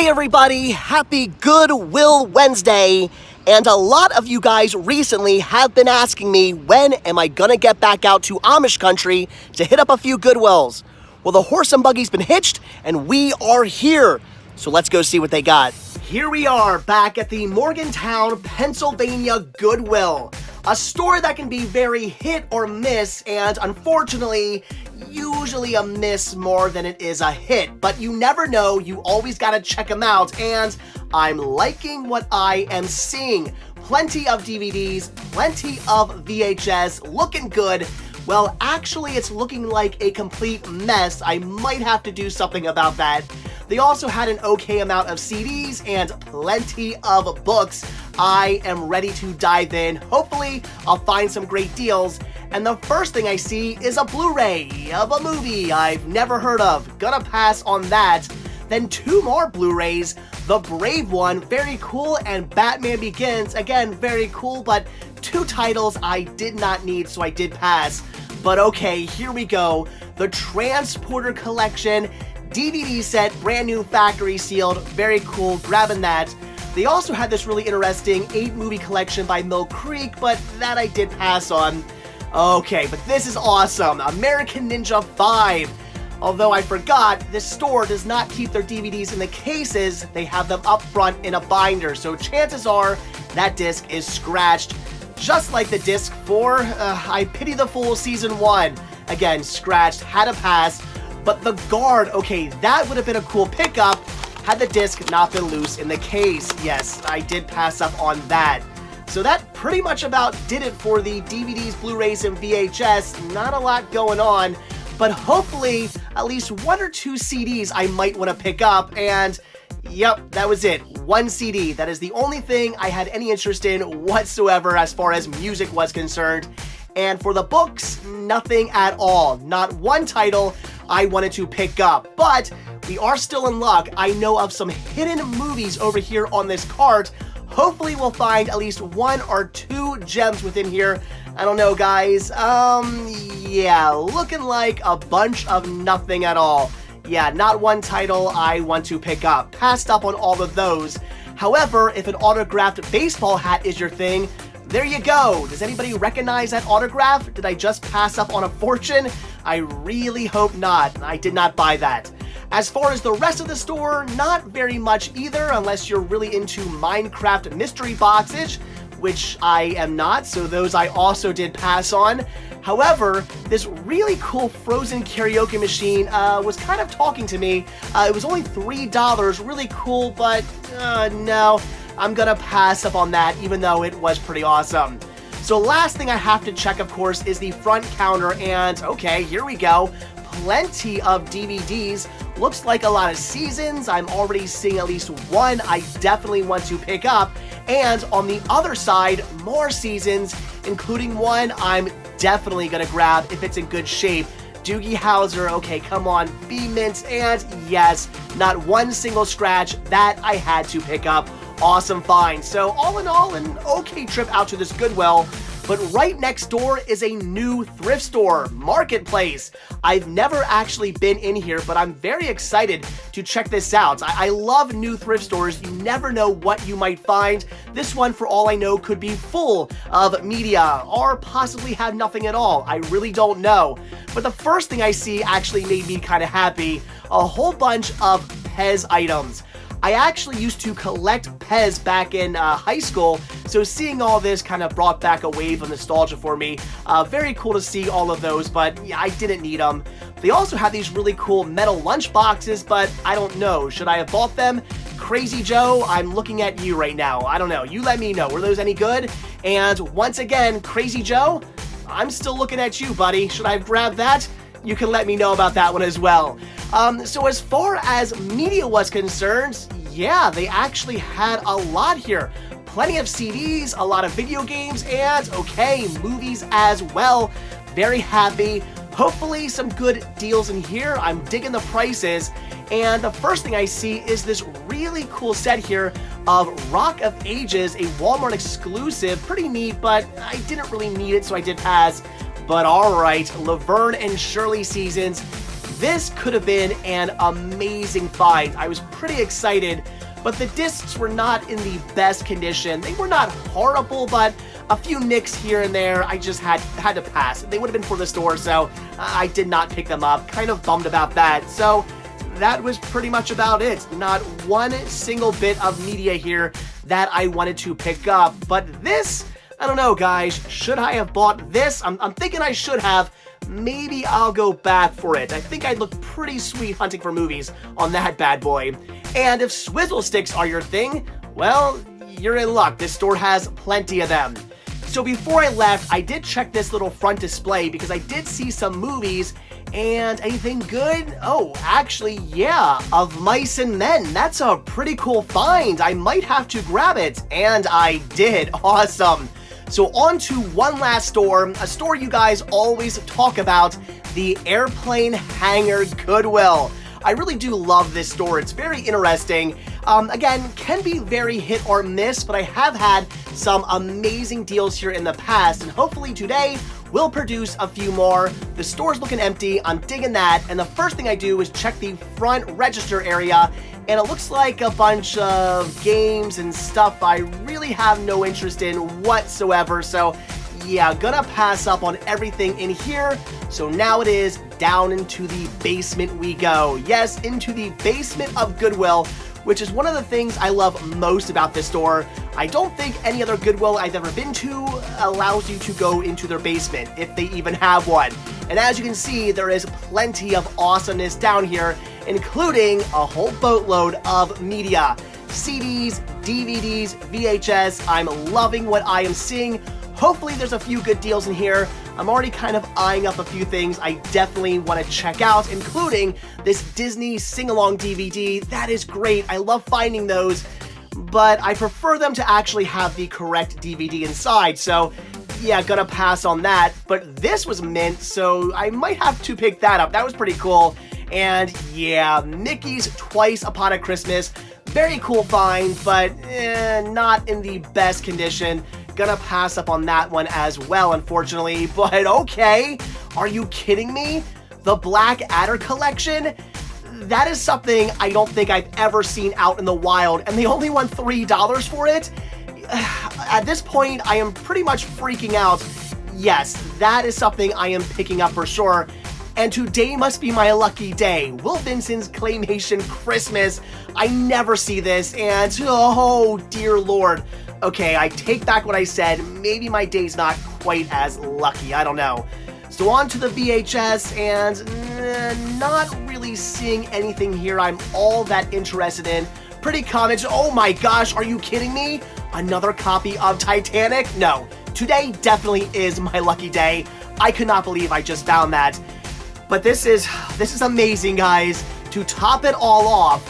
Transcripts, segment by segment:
Hey everybody, happy Goodwill Wednesday! And a lot of you guys recently have been asking me, when am I gonna get back out to Amish Country to hit up a few Goodwills? Well, the horse and buggy's been hitched, and we are here. So let's go see what they got. Here we are, back at the Morgantown, Pennsylvania Goodwill. A store that can be very hit or miss, and unfortunately, usually a miss more than it is a hit. But you never know, you always gotta check them out, and I'm liking what I am seeing. Plenty of DVDs, plenty of VHS, looking good. Well, actually, it's looking like a complete mess. I might have to do something about that. They also had an okay amount of CDs and plenty of books. I am ready to dive in. Hopefully, I'll find some great deals. And the first thing I see is a Blu-ray of a movie I've never heard of. Gonna pass on that. Then two more Blu-rays. The Brave one, very cool, and Batman Begins, again, very cool, but two titles I did not need, so I did pass. But okay, here we go. The Transporter Collection DVD set, brand new factory sealed, very cool, grabbing that. They also had this really interesting 8-movie collection by Mill Creek, but that I did pass on. Okay, but this is awesome. American Ninja 5. Although I forgot, this store does not keep their DVDs in the cases, they have them up front in a binder, so chances are that disc is scratched. Just like the disc for I Pity the Fool Season 1. Again, scratched, had to pass. But The Guard, okay, that would have been a cool pickup had the disc not been loose in the case. Yes, I did pass up on that. So that pretty much about did it for the DVDs, Blu-rays, and VHS. Not a lot going on, but hopefully at least one or two CDs I might want to pick up, and yep, that was it. One CD. That is the only thing I had any interest in whatsoever as far as music was concerned. And for the books, nothing at all. Not one title I wanted to pick up. But we are still in luck. I know of some hidden movies over here on this cart. Hopefully we'll find at least one or two gems within here. I don't know, guys. Yeah, looking like a bunch of nothing at all. Yeah, not one title I want to pick up. Passed up on all of those. However, if an autographed baseball hat is your thing, there you go. Does anybody recognize that autograph? Did I just pass up on a fortune? I really hope not. I did not buy that. As far as the rest of the store, not very much either, unless you're really into Minecraft mystery boxes, which I am not, so those I also did pass on. However, this really cool Frozen karaoke machine was kind of talking to me. It was only $3, really cool, but no, I'm gonna pass up on that, even though it was pretty awesome. So last thing I have to check, of course, is the front counter, and okay, here we go. Plenty of DVDs. Looks like a lot of seasons. I'm already seeing at least one I definitely want to pick up. And on the other side, more seasons, including one I'm definitely gonna grab if it's in good shape. Doogie Howser, okay, come on, B-Mints, and yes, not one single scratch that I had to pick up. Awesome find. So all in all, an okay trip out to this Goodwill. But right next door is a new thrift store, Marketplace. I've never actually been in here, but I'm very excited to check this out. I love new thrift stores. You never know what you might find. This one, for all I know, could be full of media or possibly have nothing at all. I really don't know. But the first thing I see actually made me kind of happy. A whole bunch of Pez items. I actually used to collect Pez back in high school, so seeing all this kind of brought back a wave of nostalgia for me. Very cool to see all of those, but yeah, I didn't need them. They also have these really cool metal lunch boxes, but I don't know. Should I have bought them? Crazy Joe, I'm looking at you right now. I don't know. You let me know. Were those any good? And once again, Crazy Joe, I'm still looking at you, buddy. Should I have grabbed that? You can let me know about that one as well. So as far as media was concerned, yeah, they actually had a lot here. Plenty of CDs, a lot of video games, and okay, movies as well. Very happy. Hopefully some good deals in here. I'm digging the prices. And the first thing I see is this really cool set here of Rock of Ages, a Walmart exclusive. Pretty neat, but I didn't really need it, so I did pass. But alright, Laverne and Shirley seasons. this could have been an amazing find. I was pretty excited, but the discs were not in the best condition. They were not horrible, but a few nicks here and there. I just had to pass. They would have been for the store, so I did not pick them up. Kind of bummed about that. So that was pretty much about it. Not one single bit of media here that I wanted to pick up. But this, I don't know, guys. Should I have bought this? I'm thinking I should have. Maybe I'll go back for it. I think I'd look pretty sweet hunting for movies on that bad boy. And if swizzle sticks are your thing, well, you're in luck. This store has plenty of them. So before I left, I did check this little front display because I did see some movies. And anything good? Oh, actually, yeah, Of Mice and Men. That's a pretty cool find. I might have to grab it. And I did. Awesome. So on to one last store, a store you guys always talk about, the Airplane Hangar Goodwill. I really do love this store. It's very interesting. Again, can be very hit or miss, but I have had some amazing deals here in the past, and hopefully today will produce a few more. The store's looking empty. I'm digging that. And the first thing I do is check the front register area, and it looks like a bunch of games and stuff I really have no interest in whatsoever. So yeah, gonna pass up on everything in here. So now it is down into the basement we go. Yes, into the basement of Goodwill, which is one of the things I love most about this store. I don't think any other Goodwill I've ever been to allows you to go into their basement, if they even have one. And as you can see, there is plenty of awesomeness down here, including a whole boatload of media. CDs, DVDs, VHS. I'm loving what I am seeing. Hopefully there's a few good deals in here. I'm already kind of eyeing up a few things I definitely want to check out, including this Disney sing-along DVD. That is great. I love finding those, but I prefer them to actually have the correct DVD inside. So yeah, gonna pass on that. But this was mint, so I might have to pick that up. That was pretty cool. And yeah, Mickey's Twice Upon a Christmas. Very cool find, but not in the best condition. Gonna pass up on that one as well, unfortunately. But okay, are you kidding me? The Black Adder collection? That is something I don't think I've ever seen out in the wild, and they only want $3 for it? At this point, I am pretty much freaking out. Yes, that is something I am picking up for sure. And today must be my lucky day. Will Vincent's Claymation Christmas. I never see this, and oh dear Lord. Okay, I take back what I said. Maybe my day's not quite as lucky. I don't know. So on to the VHS, and not really seeing anything here I'm all that interested in. Pretty common. Oh my gosh, are you kidding me? Another copy of Titanic? No, today definitely is my lucky day. I could not believe I just found that. But this is amazing, guys. To top it all off,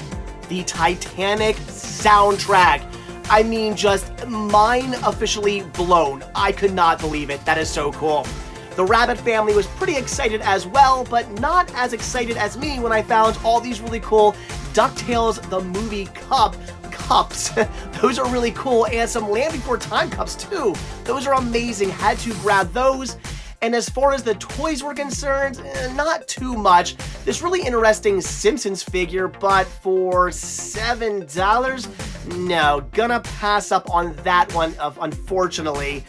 the Titanic soundtrack. I mean, just mind officially blown. I could not believe it. That is so cool. The Rabbit family was pretty excited as well, but not as excited as me when I found all these really cool DuckTales the Movie cups. Those are really cool, and some Land Before Time cups too. Those are amazing. Had to grab those. And as far as the toys were concerned, not too much. This really interesting Simpsons figure, but for $7? No, gonna pass up on that one, unfortunately.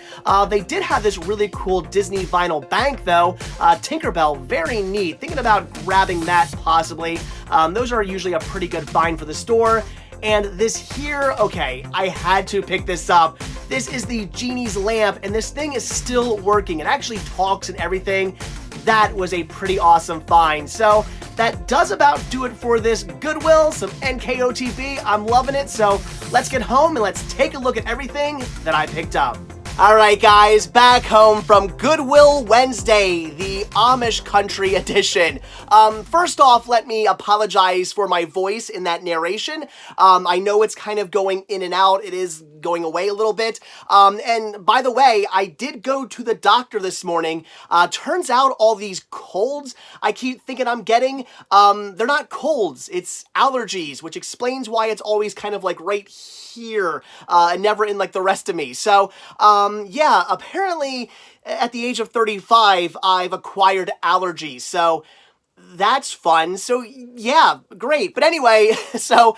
They did have this really cool Disney vinyl bank, though. Tinkerbell, very neat. Thinking about grabbing that, possibly. Those are usually a pretty good find for the store. And this here, okay, I had to pick this up. This is the Genie's lamp, and this thing is still working. It actually talks and everything. That was a pretty awesome find. So that does about do it for this Goodwill, some NKOTB. I'm loving it. So let's get home and let's take a look at everything that I picked up. Alright guys, back home from Goodwill Wednesday, the Amish Country edition. First off, let me apologize for my voice in that narration. I know it's kind of going in and out. It is going away a little bit. And by the way, I did go to the doctor this morning. Turns out all these colds I keep thinking I'm getting, they're not colds. It's allergies, which explains why it's always kind of like right here and never in like the rest of me. So, yeah, apparently at the age of 35, I've acquired allergies. So That's fun. So yeah, great. But anyway, so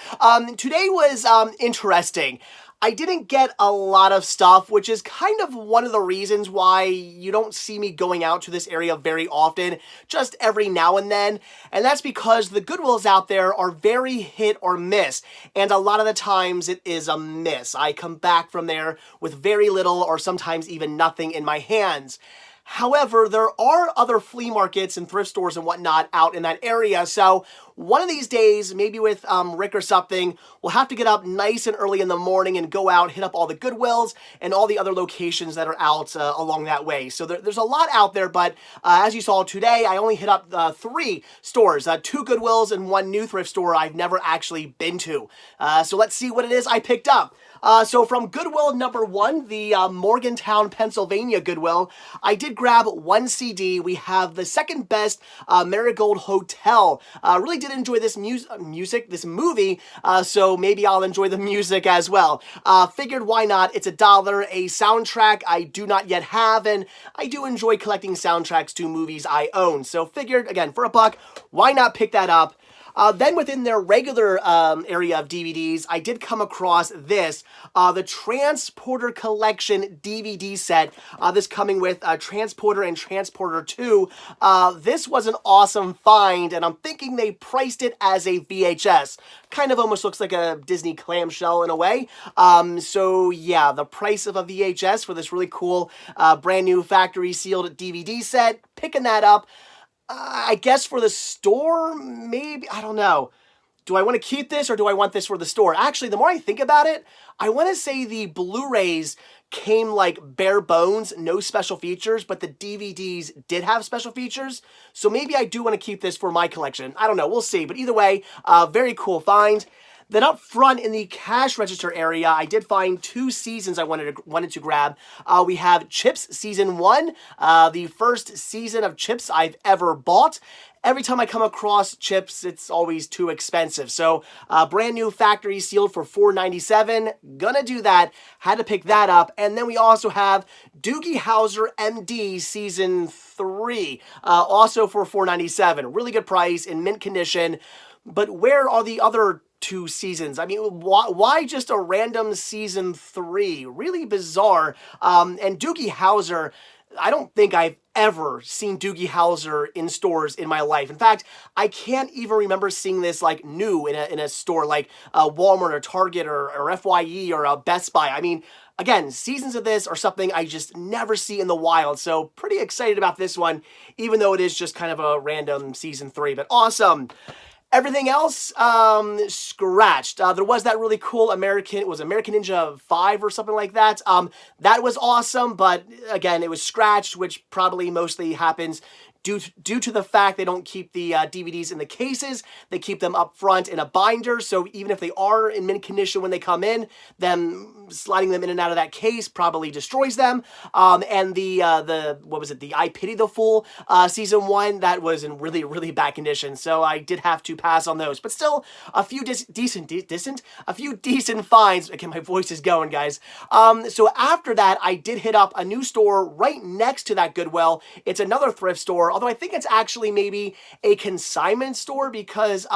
today was interesting. I didn't get a lot of stuff, which is kind of one of the reasons why you don't see me going out to this area very often, just every now and then. And that's because the Goodwills out there are very hit or miss. And a lot of the times it is a miss. I come back from there with very little or sometimes even nothing in my hands. However, there are other flea markets and thrift stores and whatnot out in that area. So one of these days, maybe with Rick or something, we'll have to get up nice and early in the morning and go out, hit up all the Goodwills and all the other locations that are out along that way. So there's a lot out there, but as you saw today, I only hit up 3 stores, 2 Goodwills and 1 new thrift store I've never actually been to. So let's see what it is I picked up. So from Goodwill number 1, the Morgantown, Pennsylvania Goodwill, I did grab 1 CD. We have the second best Marigold Hotel. Really did enjoy this this movie, so maybe I'll enjoy the music as well. Figured why not? It's $1, a soundtrack I do not yet have, and I do enjoy collecting soundtracks to movies I own. So figured, again, for $1, why not pick that up? Then within their regular area of DVDs, I did come across this, the Transporter Collection DVD set, this coming with Transporter and Transporter 2. This was an awesome find, and I'm thinking they priced it as a VHS. Kind of almost looks like a Disney clamshell in a way. So yeah, the price of a VHS for this really cool brand new factory sealed DVD set, picking that up. I guess for the store, maybe, I don't know. Do I want to keep this or do I want this for the store? Actually, the more I think about it, I want to say the Blu-rays came like bare bones, no special features, but the DVDs did have special features. So maybe I do want to keep this for my collection. I don't know, we'll see. But either way, very cool find. Then up front in the cash register area, I did find 2 seasons I wanted to grab. We have Chips Season 1, the first season of Chips I've ever bought. Every time I come across Chips, it's always too expensive. So brand new factory sealed for $4.97. Gonna do that. Had to pick that up. And then we also have Doogie Howser MD Season 3, also for $4.97. Really good price in mint condition. But where are the other 2 seasons? I mean, why just a random season 3? Really bizarre. And Doogie Howser, I don't think I've ever seen Doogie Howser in stores in my life. In fact, I can't even remember seeing this like new in a store like Walmart or Target or FYE or Best Buy. I mean, again, seasons of this are something I just never see in the wild. So pretty excited about this one, even though it is just kind of a random season 3, but awesome. Everything else, scratched. There was that really cool American Ninja 5 or something like that. That was awesome, but again, it was scratched, which probably mostly happens due to the fact they don't keep the DVDs in the cases. They keep them up front in a binder, so even if they are in mint condition when they come in, then sliding them in and out of that case probably destroys them. And the what was it? The I Pity the Fool season 1, that was in really, really bad condition, so I did have to pass on those. But still, a few decent finds. Again, my voice is going, guys. So after that, I did hit up a new store right next to that Goodwill. It's another thrift store, although I think it's actually maybe a consignment store because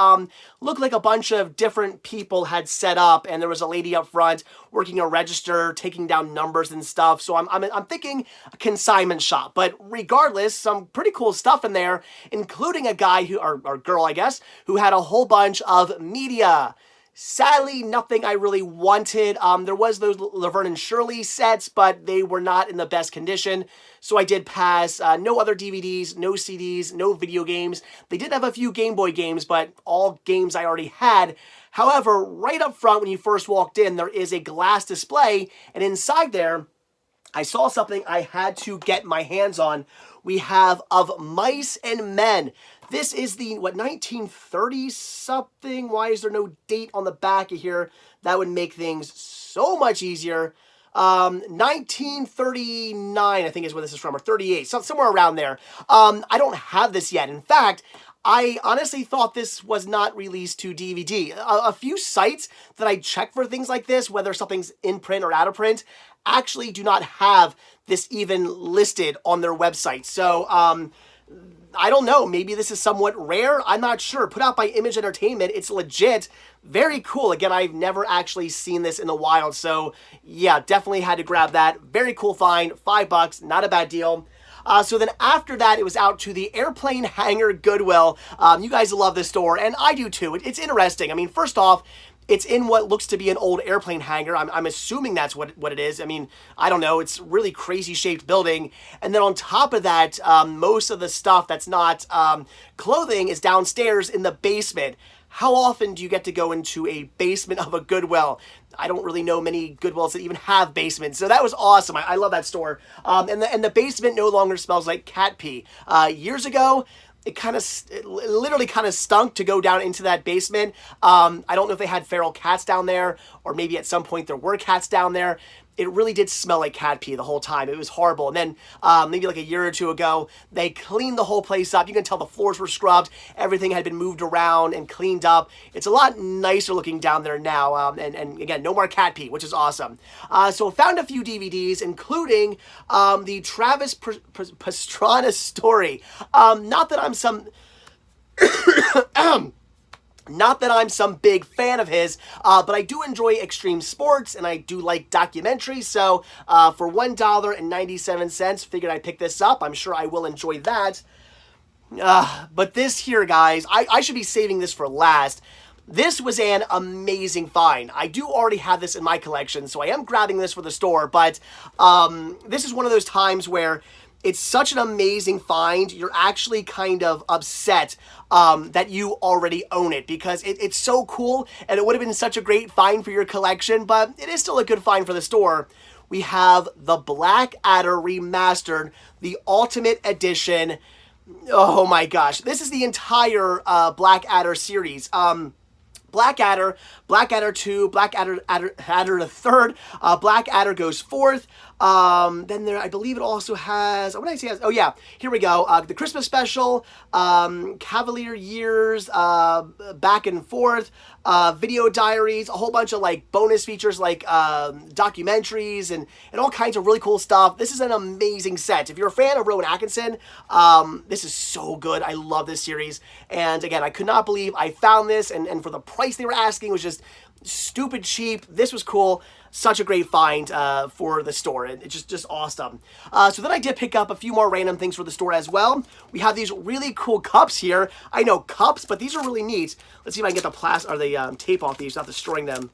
looked like a bunch of different people had set up, and there was a lady up front working a register, taking down numbers and stuff. So I'm thinking a consignment shop. But regardless, some pretty cool stuff in there, including a guy who, or girl, I guess, who had a whole bunch of media. Sadly, nothing I really wanted. There was those Laverne and Shirley sets, but they were not in the best condition, so I did pass. No other DVDs, no CDs, no video games. They did have a few Game Boy games, but all games I already had. However, right up front when you first walked in, there is a glass display, and inside there, I saw something I had to get my hands on. We have Of Mice and Men. This is the, 1930 something? Why is there no date on the back of here? That would make things so much easier. 1939, I think is where this is from, or 38, somewhere around there. I don't have this yet. In fact, I honestly thought this was not released to DVD. A few sites that I check for things like this, whether something's in print or out of print, actually do not have this even listed on their website. So, I don't know. Maybe this is somewhat rare. I'm not sure. Put out by Image Entertainment. It's legit. Very cool. Again, I've never actually seen this in the wild. So, yeah, definitely had to grab that. Very cool find. $5. Not a bad deal. So then after that, it was out to the Airplane Hangar Goodwill. You guys love this store, and I do too. It's interesting. I mean, first off, it's in what looks to be an old airplane hangar. I'm assuming that's what it is. I mean, I don't know. It's really crazy shaped building. And then on top of that, most of the stuff that's not clothing is downstairs in the basement. How often do you get to go into a basement of a Goodwill? I don't really know many Goodwills that even have basements. So that was awesome. I love that store. And the basement no longer smells like cat pee. Years ago, it literally kind of stunk to go down into that basement. I don't know if they had feral cats down there, or maybe at some point there were cats down there. It really did smell like cat pee the whole time. It was horrible. And then maybe like a year or two ago, they cleaned the whole place up. You can tell the floors were scrubbed. Everything had been moved around and cleaned up. It's a lot nicer looking down there now. And again, no more cat pee, which is awesome. So found a few DVDs, including the Travis Pastrana story. Not that I'm some... Not that I'm some big fan of his, but I do enjoy extreme sports, and I do like documentaries, so for $1.97, figured I'd pick this up. I'm sure I will enjoy that. But this here, guys, I should be saving this for last. This was an amazing find. I do already have this in my collection, so I am grabbing this for the store, but this is one of those times where it's such an amazing find, you're actually kind of upset that you already own it, because it's so cool, and it would have been such a great find for your collection, but it is still a good find for the store. We have the Blackadder Remastered, the Ultimate Edition. Oh my gosh, this is the entire Blackadder series. Blackadder, Blackadder 2, Blackadder the Third, Blackadder goes fourth. Then there, I believe it also has, what did I say? Oh yeah, here we go. The Christmas special, Cavalier Years, back and forth, video diaries, a whole bunch of like bonus features like documentaries and all kinds of really cool stuff. This is an amazing set. If you're a fan of Rowan Atkinson, this is so good. I love this series. And again, I could not believe I found this, and for the price they were asking was just stupid cheap. This was cool. Such a great find for the store. It's just awesome. So then I did pick up a few more random things for the store as well. We have these really cool cups here. I know cups, but these are really neat. Let's see if I can get the plastic or the tape off these without destroying them.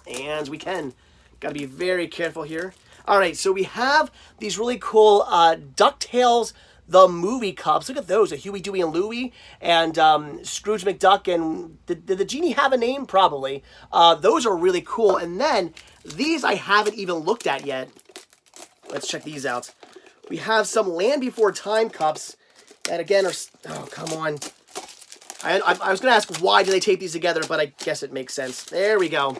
And we can. Got to be very careful here. All right, so we have these really cool DuckTales the movie cups. Look at those, a Huey, Dewey, and Louie, and Scrooge McDuck, and did the genie have a name? Probably. Those are really cool. And then these I haven't even looked at yet. Let's check these out. We have some Land Before Time cups that again are, oh, come on. I was going to ask why do they tape these together, but I guess it makes sense. There we go.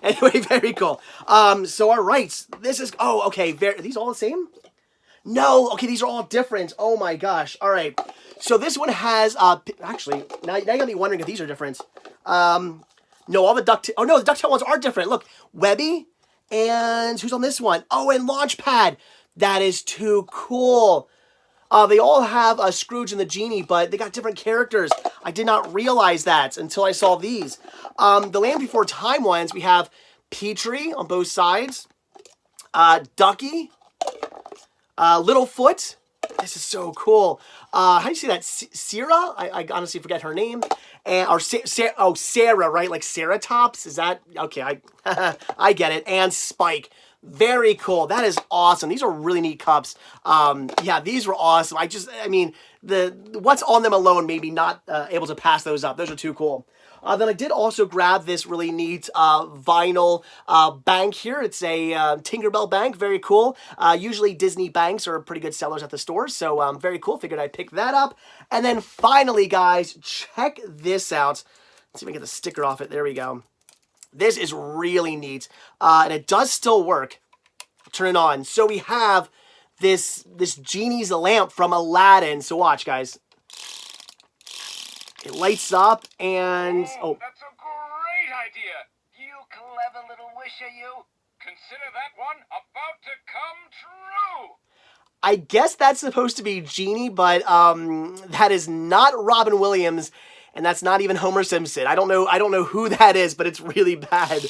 Anyway, very cool. So all right, this is, oh, okay, are these all the same? No, okay, these are all different. Oh my gosh. All right. So this one has, actually, now you're gonna be wondering if these are different. No, all the oh no, the DuckTale ones are different. Look, Webby, and who's on this one? Oh, and Launchpad. That is too cool. They all have Scrooge and the Genie, but they got different characters. I did not realize that until I saw these. The Land Before Time ones, we have Petrie on both sides, Ducky, Littlefoot. This is so cool. How do you say that? Sarah? I honestly forget her name. And or Sarah, right? Like Ceratops? Is that okay? I get it. And Spike. Very cool. That is awesome. These are really neat cups. Yeah, these were awesome. I mean, what's on them alone made me not able to pass those up. Those are too cool. Then I did also grab this really neat vinyl bank here. It's a Tinkerbell bank. Very cool. Usually Disney banks are pretty good sellers at the stores, so very cool. Figured I'd pick that up. And then finally, guys, check this out. Let's see if I can get the sticker off it. There we go. This is really neat, and it does still work. Turn it on. So we have this genie's lamp from Aladdin. So watch, guys. It lights up, and oh, that's a great idea. You clever little wisher, you. Consider that one about to come true. I guess that's supposed to be Genie, but that is not Robin Williams, and that's not even Homer Simpson. I don't know who that is, but it's really bad.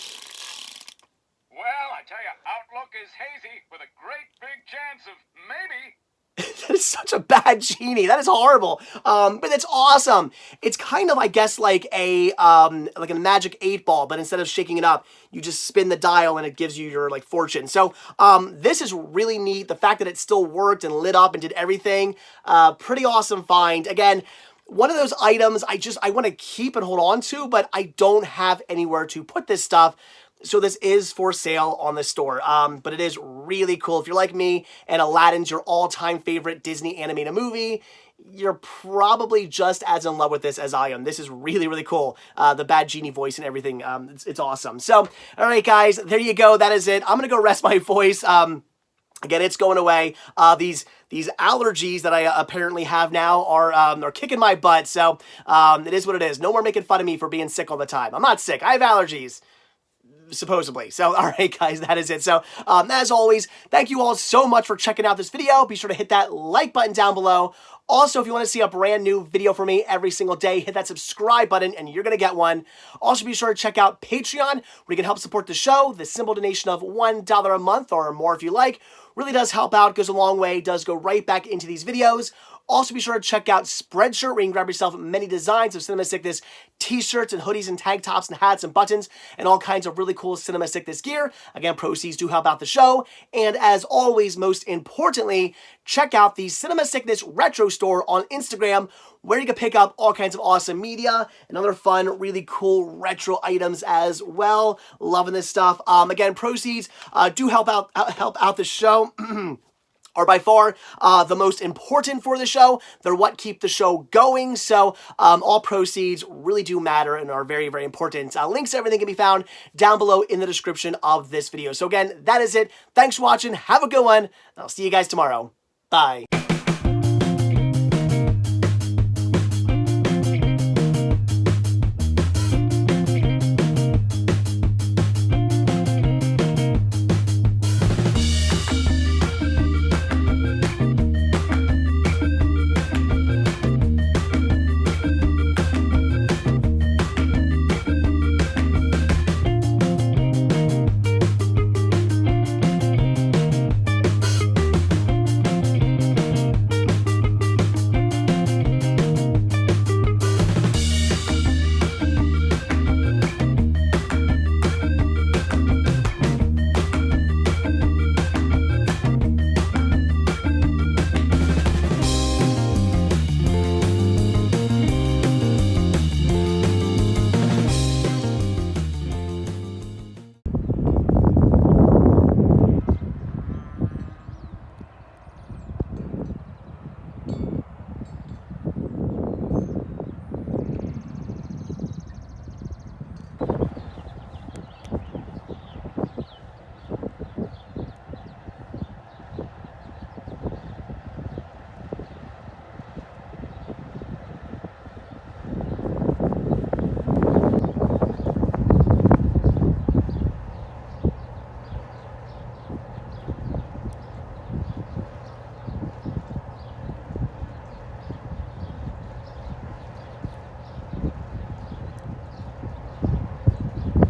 Well, I tell you, Outlook is hazy with a great big chance of maybe. That is such a bad Genie. That is horrible. But it's awesome. It's kind of, I guess, like a magic 8-ball, but instead of shaking it up, you just spin the dial and it gives you your like fortune. So this is really neat. The fact that it still worked and lit up and did everything, pretty awesome find. Again, one of those items I want to keep and hold on to, but I don't have anywhere to put this stuff. So this is for sale on the store, but it is really cool. If you're like me and Aladdin's your all-time favorite Disney animated movie, you're probably just as in love with this as I am. This is really, really cool. The bad Genie voice and everything, it's awesome. So, all right, guys, there you go. That is it. I'm going to go rest my voice. Again, it's going away. These allergies that I apparently have now are kicking my butt. So it is what it is. No more making fun of me for being sick all the time. I'm not sick. I have allergies. Supposedly. So, all right, guys, that is it. So, as always, thank you all so much for checking out this video. Be sure to hit that like button down below. Also, if you want to see a brand new video from me every single day, hit that subscribe button and you're going to get one. Also, be sure to check out Patreon, where you can help support the show. The simple donation of $1 a month or more if you like really does help out, goes a long way, does go right back into these videos. Also, be sure to check out Spreadshirt, where you can grab yourself many designs of Cinema Sickness t-shirts and hoodies and tank tops and hats and buttons and all kinds of really cool Cinema Sickness gear. Again, proceeds do help out the show. And as always, most importantly, check out the Cinema Sickness Retro Store on Instagram, where you can pick up all kinds of awesome media and other fun, really cool retro items as well. Loving this stuff. Again, proceeds do help out the show. Are by far the most important for the show. They're what keep the show going. So all proceeds really do matter and are very, very important. Links to everything can be found down below in the description of this video. So again, that is it. Thanks for watching. Have a good one. I'll see you guys tomorrow. Bye.